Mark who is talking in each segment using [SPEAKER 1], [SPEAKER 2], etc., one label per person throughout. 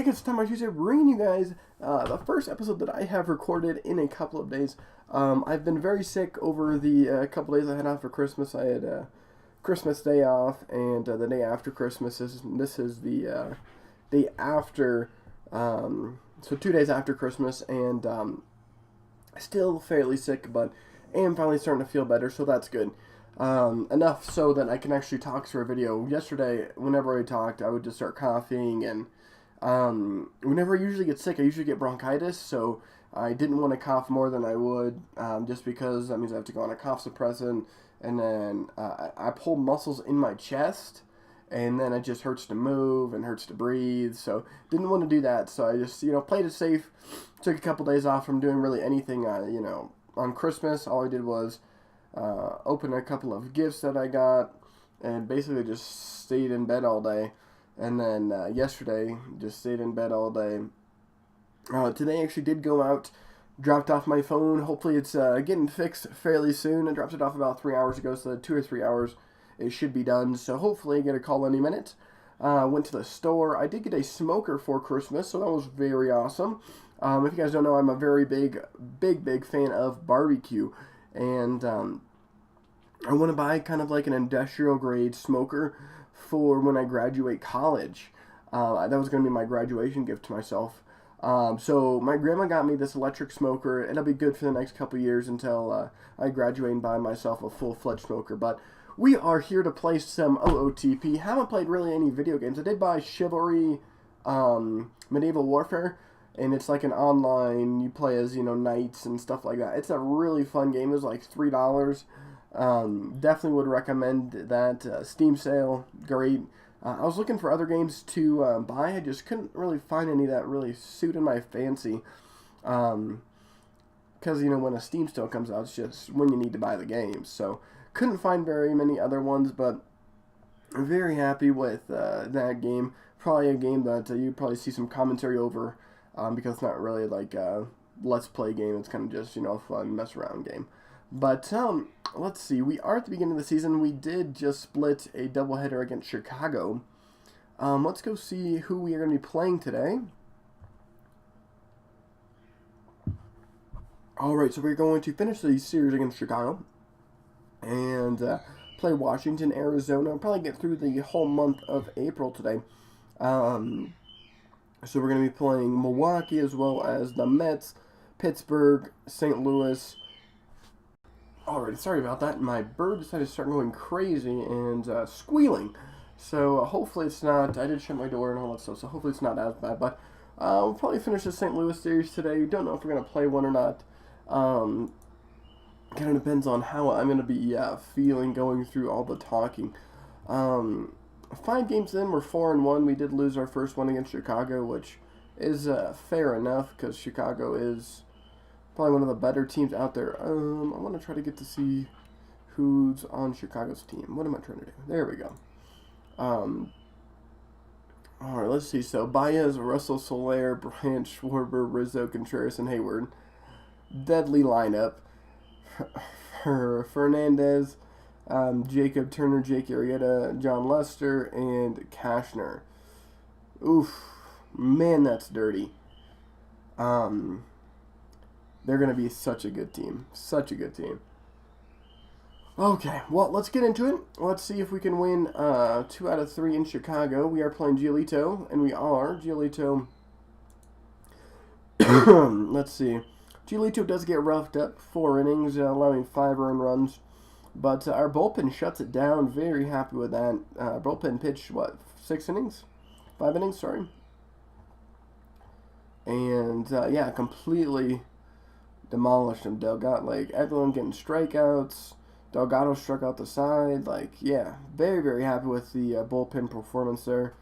[SPEAKER 1] Hey guys, it's time on Tuesday bringing you guys the first episode that I have recorded in a couple of days. I've been very sick over the couple days I had off for Christmas. I had Christmas Day off, and the day after Christmas this is the day after, so 2 days after Christmas, and still fairly sick, but am finally starting to feel better, so that's good. Enough so that I can actually talk through a video. Yesterday, whenever I talked, I would just start coughing, and whenever I usually get sick, I usually get bronchitis, so I didn't want to cough more than I would, just because that means I have to go on a cough suppressant, and then I pull muscles in my chest, and then it just hurts to move and hurts to breathe, so didn't want to do that, so I just, played it safe, took a couple days off from doing really anything, on Christmas. All I did was open a couple of gifts that I got, and basically just stayed in bed all day. And then yesterday, just stayed in bed all day. Today I actually did go out, dropped off my phone. Hopefully it's getting fixed fairly soon. I dropped it off about 3 hours ago, so 2 or 3 hours it should be done. So hopefully I get a call any minute. Went to the store. I did get a smoker for Christmas, so that was very awesome. If you guys don't know, I'm a very big fan of barbecue. And I want to buy kind of like an industrial grade smoker for when I graduate college. That was going to be my graduation gift to myself. So my grandma got me this electric smoker. It'll be good for the next couple years until I graduate and buy myself a full-fledged smoker. But we are here to play some OOTP. Haven't played really any video games. I did buy Chivalry Medieval Warfare, and it's like an online, you play as, knights and stuff like that. It's a really fun game. It was like $3. Definitely would recommend that. Steam sale, great. I was looking for other games to buy. I just couldn't really find any that really suited my fancy. Because, when a Steam sale comes out, it's just when you need to buy the games. So, couldn't find very many other ones, but I'm very happy with that game. Probably a game that you probably see some commentary over, because it's not really like a let's play game. It's kind of just, a fun mess around game. But, let's see. We are at the beginning of the season. We did just split a doubleheader against Chicago. Let's go see who we are going to be playing today. Alright, so we're going to finish the series against Chicago. And play Washington, Arizona. I'll probably get through the whole month of April today. So we're going to be playing Milwaukee as well as the Mets, Pittsburgh, St. Louis. Alright, sorry about that. My bird decided to start going crazy and squealing. So hopefully it's not, I did shut my door and all that stuff, so hopefully it's not as bad. But we'll probably finish the St. Louis series today. Don't know if we're going to play one or not. Kind of depends on how I'm going to be feeling going through all the talking. 5 games in, we're 4-1. We did lose our first one against Chicago, which is fair enough because Chicago is probably one of the better teams out there. I want to try to get to see who's on Chicago's team. What am I trying to do? There we go. Alright, let's see. So, Baez, Russell, Soler, Bryant, Schwarber, Rizzo, Contreras, and Hayward. Deadly lineup. Fernandez, Jacob Turner, Jake Arrieta, John Lester, and Cashner. Oof. Man, that's dirty. They're going to be such a good team. Such a good team. Okay, well, let's get into it. Let's see if we can win 2 out of 3 in Chicago. We are playing Giolito, and we are. Giolito. Let's see. Giolito does get roughed up. 4 innings, allowing 5 earned runs. But our bullpen shuts it down. Very happy with that. Bullpen pitched, 6 innings? 5 innings, sorry. And, yeah, completely demolished him. Eglin getting strikeouts. Delgado struck out the side. Yeah, very, very happy with the bullpen performance there.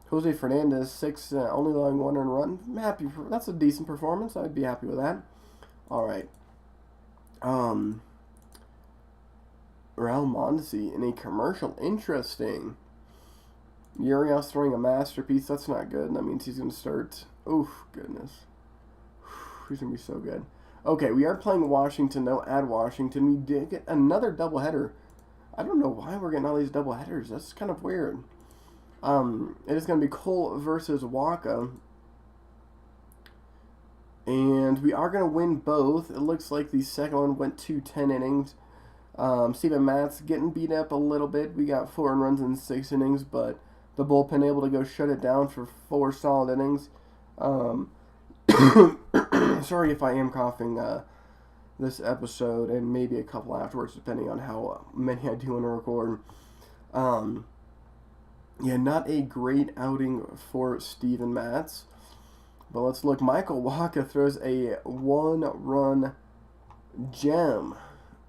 [SPEAKER 1] Jose Fernandez, 6, only allowing 1 earned run. I'm happy that's a decent performance. I'd be happy with that. All right. Raul Mondesi in a commercial. Interesting. Urias throwing a masterpiece. That's not good. That means he's going to start. Oof, goodness. He's going to be so good. Okay, we are playing Washington, though, at Washington. We did get another doubleheader. I don't know why we're getting all these doubleheaders. That's kind of weird. It is going to be Cole versus Waka. And we are going to win both. It looks like the second one went to 10 innings. Steven Matz getting beat up a little bit. We got 4 runs in 6 innings, but the bullpen able to go shut it down for 4 solid innings. Sorry if I am coughing this episode and maybe a couple afterwards, depending on how many I do want to record. Yeah, not a great outing for Steven Matz. But let's look. Michael Wacha throws a 1-run gem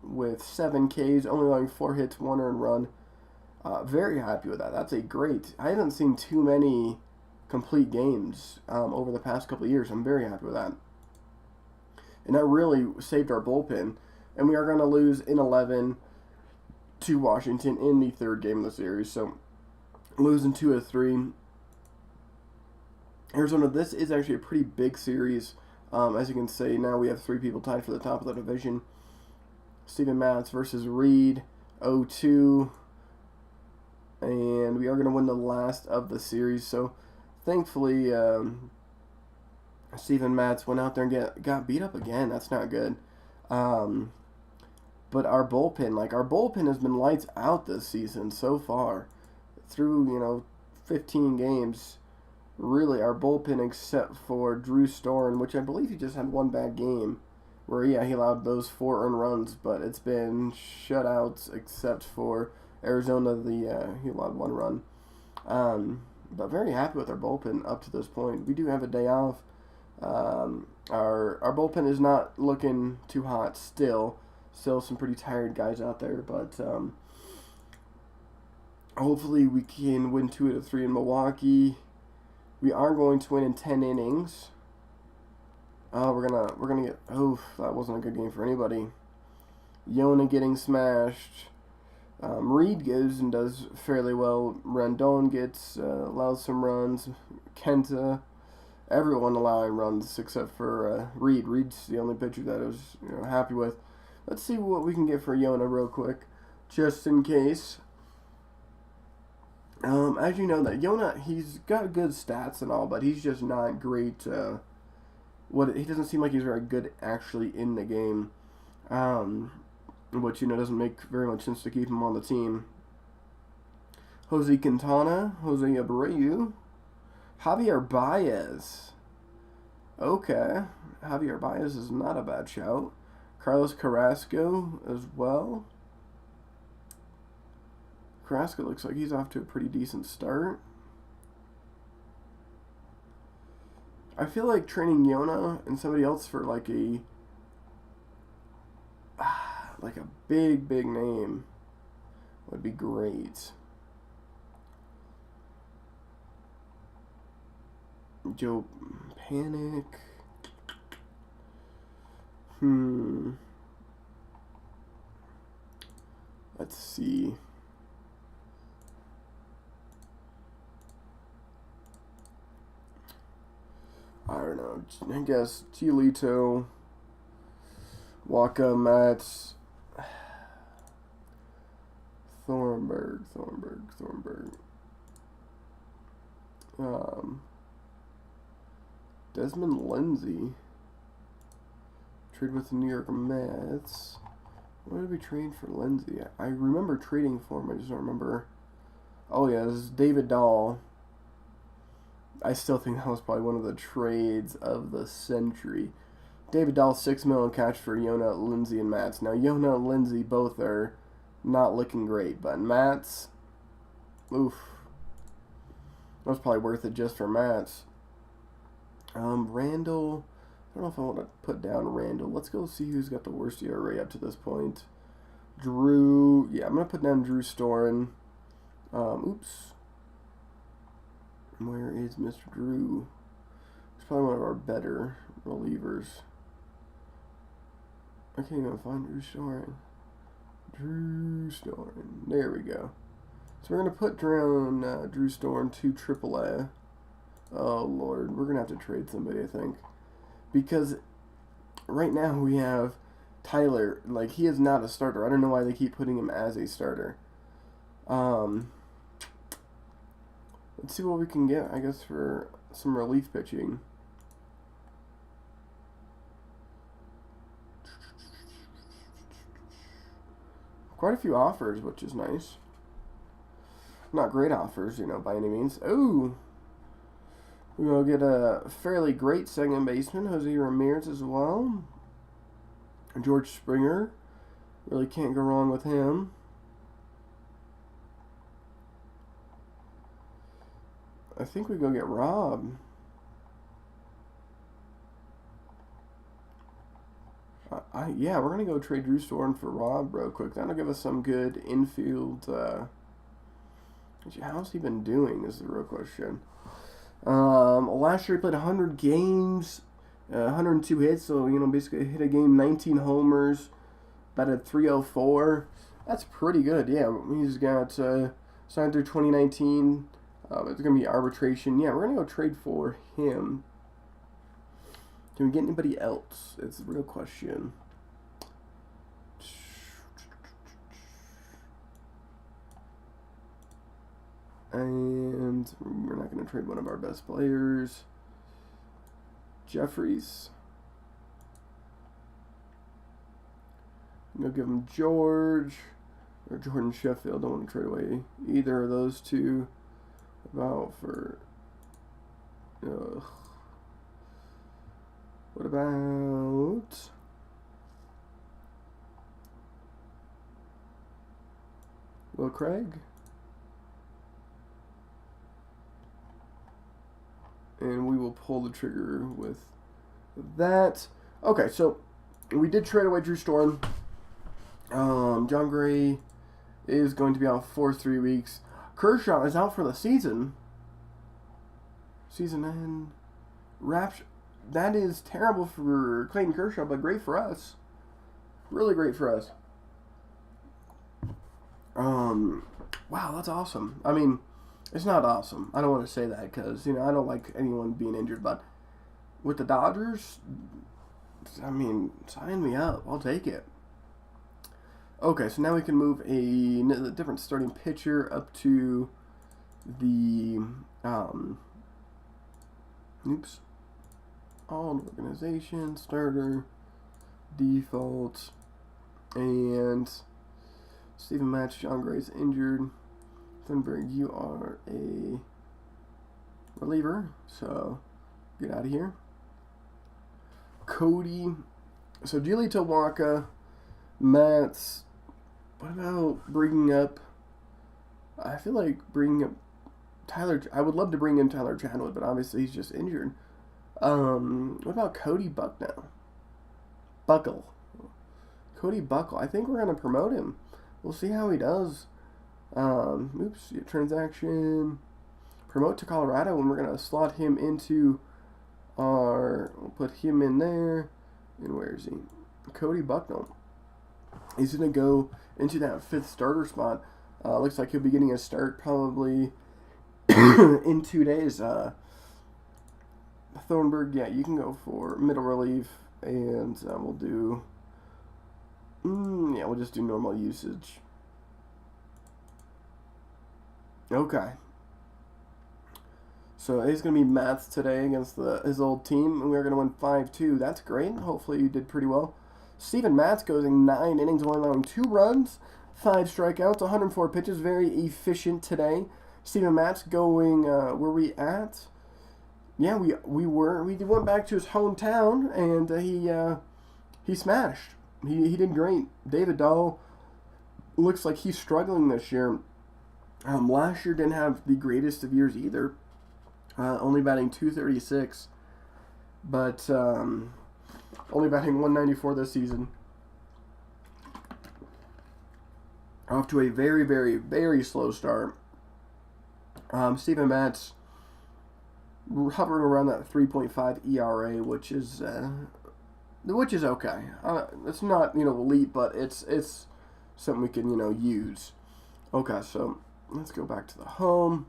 [SPEAKER 1] with 7 Ks, only allowing 4 hits, 1 earned run. Very happy with that. That's a great... I haven't seen too many complete games over the past couple of years. I'm very happy with that. And that really saved our bullpen. And we are going to lose in 11 to Washington in the 3rd game of the series. So, losing 2 of 3. Arizona, this is actually a pretty big series. As you can see, now we have 3 people tied for the top of the division. Steven Matz versus Reed, 0-2. And we are going to win the last of the series. So, thankfully, Steven Matz went out there and got beat up again. That's not good. But our bullpen has been lights out this season so far. Through, 15 games. Really, our bullpen, except for Drew Storen, which I believe he just had 1 bad game, where, he allowed those 4 earned runs, but it's been shutouts except for Arizona, he allowed 1 run. But very happy with our bullpen up to this point. We do have a day off. Our bullpen is not looking too hot still. Still some pretty tired guys out there, but hopefully we can win 2 out of 3 in Milwaukee. We are going to win in 10 innings. We're gonna get... that wasn't a good game for anybody. Yona getting smashed. Reed goes and does fairly well. Rendon allows some runs. Kenta, everyone allowing runs except for Reed. Reed's the only pitcher that I was happy with. Let's see what we can get for Yona real quick, just in case. As you know, that Yona, he's got good stats and all, but he's just not great. He doesn't seem like he's very good actually in the game, which doesn't make very much sense to keep him on the team. Jose Quintana, Jose Abreu, Javier Baez. Okay, Javier Baez is not a bad shout. Carlos Carrasco as well. Carrasco looks like he's off to a pretty decent start. I feel like training Yona and somebody else for like a big name would be great. Joe Panic. Let's see. I don't know. I guess Giolito, Waka, Matz, Thornburg. Desmond Lindsay. Trade with the New York Mets. What did we trade for Lindsay? I remember trading for him. I just don't remember. Oh yeah, this is David Dahl. I still think that was probably one of the trades of the century. David Dahl, $6 million cash for Yona, Lindsay, and Matz. Now, Yona and Lindsay both are not looking great, but Matz, oof. That was probably worth it just for Matz. Randall, I don't know if I want to put down Randall. Let's go see who's got the worst ERA up to this point. Drew, yeah, I'm going to put down Drew Storen. Oops. Where is Mr. Drew? He's probably one of our better relievers. I can't even find Drew Storen. There we go. So we're going to put down Drew Storen to AAA. Oh, Lord. We're going to have to trade somebody, I think. Because right now we have Tyler. Like, he is not a starter. I don't know why they keep putting him as a starter. Let's see what we can get, I guess, for some relief pitching. Quite a few offers, which is nice. Not great offers, by any means. Oh, we'll get a fairly great second baseman, Jose Ramirez, as well. George Springer. Really can't go wrong with him. I think we go get Rob. Yeah, we're going to go trade Drew Storen for Rob real quick. That'll give us some good infield. How's he been doing is the real question. Last year he played 100 games, 102 hits, so, basically hit a game, 19 homers, batted .304. That's pretty good, yeah. He's got signed through 2019. It's going to be arbitration. Yeah, we're going to go trade for him. Can we get anybody else? It's the real question. And we're not going to trade one of our best players. Jeffries. We'll give him George or Jordan Sheffield. Don't want to trade away either of those two. About for. What about Will Craig? And we will pull the trigger with that. Okay, so we did trade away Drew Storen. John Gray is going to be out for 3 weeks. Kershaw is out for the season. Season end. Rapture. That is terrible for Clayton Kershaw, but great for us. Really great for us. Wow, that's awesome. I mean, it's not awesome. I don't want to say that because, I don't like anyone being injured, but with the Dodgers, I mean, sign me up. I'll take it. Okay, so now we can move a different starting pitcher up to the, all organization, starter, default, and Stephen Match, John Gray's injured. Thunberg, you are a reliever, so get out of here. Cody, so Julie Tawaka, Matts. What about bringing up? I feel like bringing up Tyler. I would love to bring in Tyler Chatwood, but obviously he's just injured. What about Cody Bucknell? Buckle. Cody Buckle. I think we're gonna promote him. We'll see how he does. Transaction. Promote to Colorado, and we're gonna slot him into our. We'll put him in there. And where is he? Cody Bucknell. He's gonna go into that 5th starter spot. Looks like he'll be getting a start probably in 2 days. Thornburg, yeah, you can go for middle relief, and we'll do. We'll just do normal usage. Okay. So he's going to be Matts today against his old team, and we're going to win 5-2. That's great. Hopefully you did pretty well. Steven Matz goes in 9 innings, only allowing 2 runs, 5 strikeouts, 104 pitches. Very efficient today. Steven Matz going, where we at? Yeah, we went back to his hometown, and he smashed. He did great. David Dahl looks like he's struggling this year. Last year didn't have the greatest of years either. Only batting .236, but only batting .194 this season. Off to a very, very, very slow start. Steven Matz hovering around that 3.5 ERA, which is okay. It's not elite, but it's something we can use. Okay, so let's go back to the home.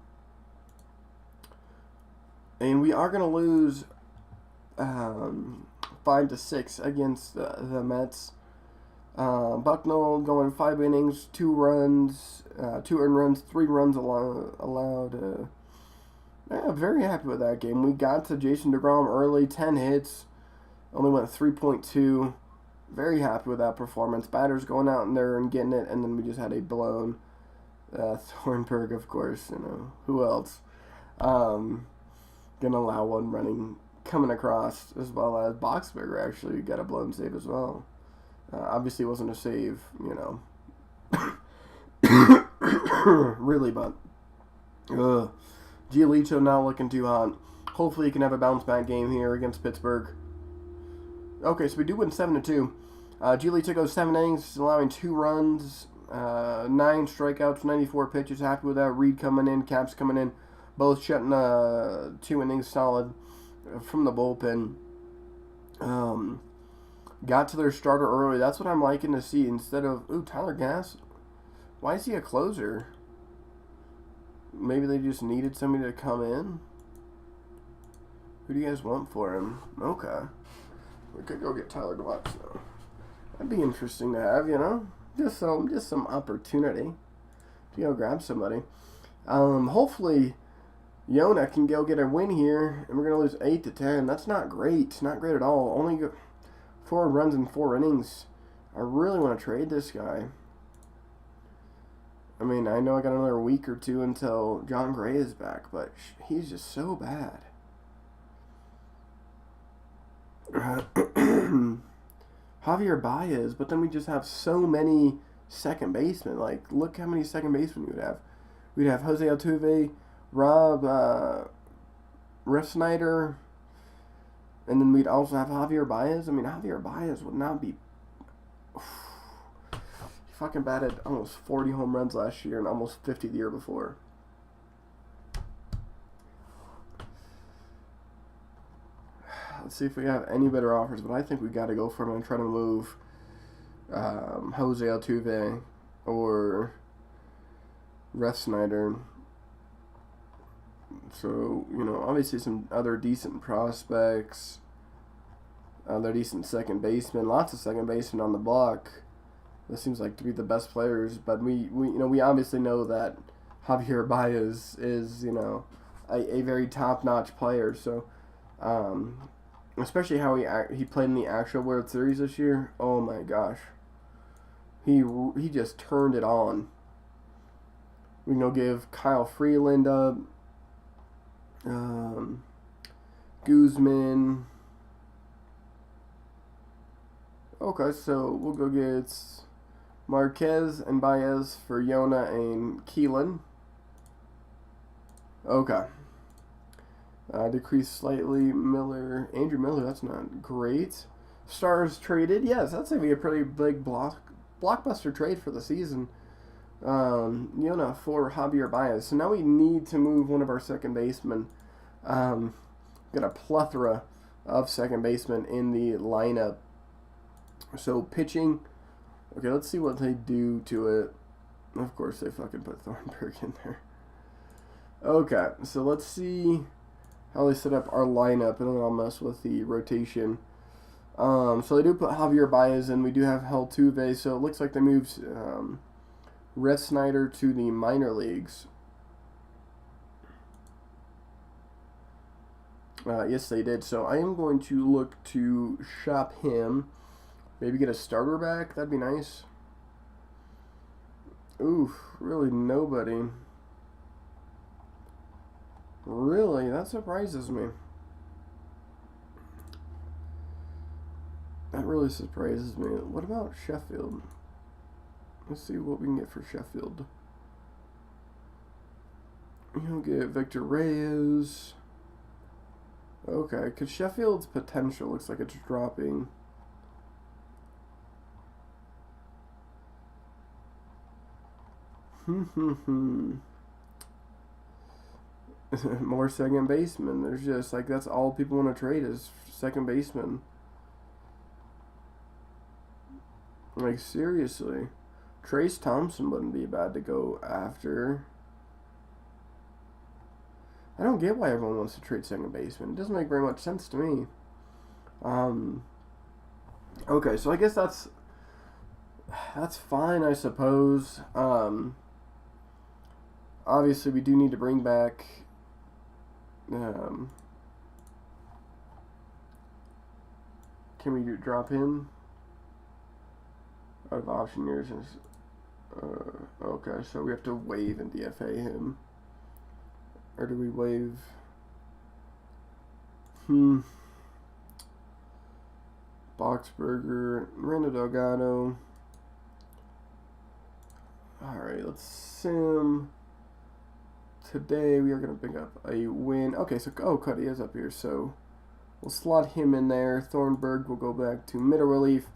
[SPEAKER 1] And we are going to lose 5-6 against the Mets. Bucknell going 5 innings, 2 runs, 2 earned runs, 3 runs allowed. Yeah, very happy with that game. We got to Jason DeGrom early, 10 hits, only went 3.2. Very happy with that performance. Batters going out in there and getting it, and then we just had a blown Thornburg, of course. Who else? Gonna allow one running coming across, as well as Boxberger actually got a blown save as well. Obviously, it wasn't a save, really, but Giolito not looking too hot. Hopefully, he can have a bounce back game here against Pittsburgh. Okay, so we do win 7-2. Giolito goes 7 innings, allowing 2 runs, 9 strikeouts, 94 pitches. Happy with that. Reed coming in, Caps coming in, both shutting 2 innings solid from the bullpen. Got to their starter early. That's what I'm liking to see instead of Tyler Gass. Why is he a closer? Maybe they just needed somebody to come in. Who do you guys want for him? Okay. We could go get Tyler Glatz though. That'd be interesting to have, Just some opportunity to go grab somebody. Hopefully Yona can go get a win here, and we're gonna lose 8-10. That's not great. Not great at all. Only 4 runs in 4 innings. I really want to trade this guy. I mean, I know I got another week or 2 until John Gray is back, but he's just so bad. Javier Baez, but then we just have so many second basemen. Like, look how many second basemen we would have. We'd have Jose Altuve, Rob Refsnyder, and then we'd also have Javier Baez. I mean, Javier Baez would not be... He fucking batted almost 40 home runs last year and almost 50 the year before. Let's see if we have any better offers, but I think we got to go for him and try to move Jose Altuve or Refsnyder. So, obviously some other decent prospects, other decent second basemen, lots of second basemen on the block. This seems like to be the best players, but we obviously know that Javier Baez is, a very top-notch player. So, especially how he played in the actual World Series this year. Oh my gosh, he just turned it on. We can go give Kyle Freeland up, Guzman. Okay, so we'll go get Marquez and Baez for Yona and Keelan. Okay. Decreased slightly. Andrew Miller, that's not great. Stars traded. Yes, that's going to be a pretty big blockbuster trade for the season. Yona for Javier Baez. So now we need to move one of our second basemen. Got a plethora of second basemen in the lineup. So pitching. Okay, let's see what they do to it. Of course, they fucking put Thornburg in there. Okay, so let's see how they set up our lineup, and then I'll mess with the rotation. So they do put Javier Baez in. We do have Altuve, so it looks like they moved Refsnyder to the minor leagues. Yes, they did. So I am going to look to shop him. Maybe get a starter back. That'd be nice. Oof, really nobody. Really? That surprises me. That really surprises me. What about Sheffield? Let's see what we can get for Sheffield. You'll get Victor Reyes. Okay, because Sheffield's potential looks like it's dropping. More second baseman. There's just like that's all people want to trade is second baseman. Like seriously, Trace Thompson wouldn't be bad to go after. I don't get why everyone wants to trade second baseman. It doesn't make very much sense to me. Okay, so I guess that's fine, I suppose. Obviously, we do need to bring back Can we drop him out of option years? Okay, so we have to waive and DFA him. Or do we waive? Boxberger, Miranda Delgado. Alright, let's sim. Today we are going to pick up a win. Okay, so Cuddy is up here, so we'll slot him in there. Thornburg will go back to middle relief.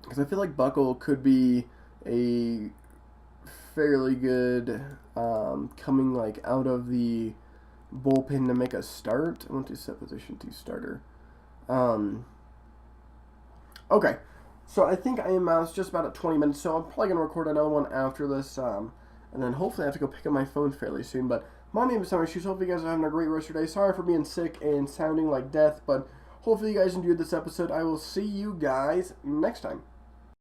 [SPEAKER 1] Because I feel like Buckle could be a fairly good coming like out of the bullpen to make a start. I want to set position to starter. Okay, so I think I am just about at 20 minutes, so I'm probably going to record another one after this, and then hopefully I have to go pick up my phone fairly soon. But my name is Summer Shoes. Hopefully you guys are having a great rest of your day. Sorry for being sick and sounding like death, but hopefully you guys enjoyed this episode. I will see you guys next time.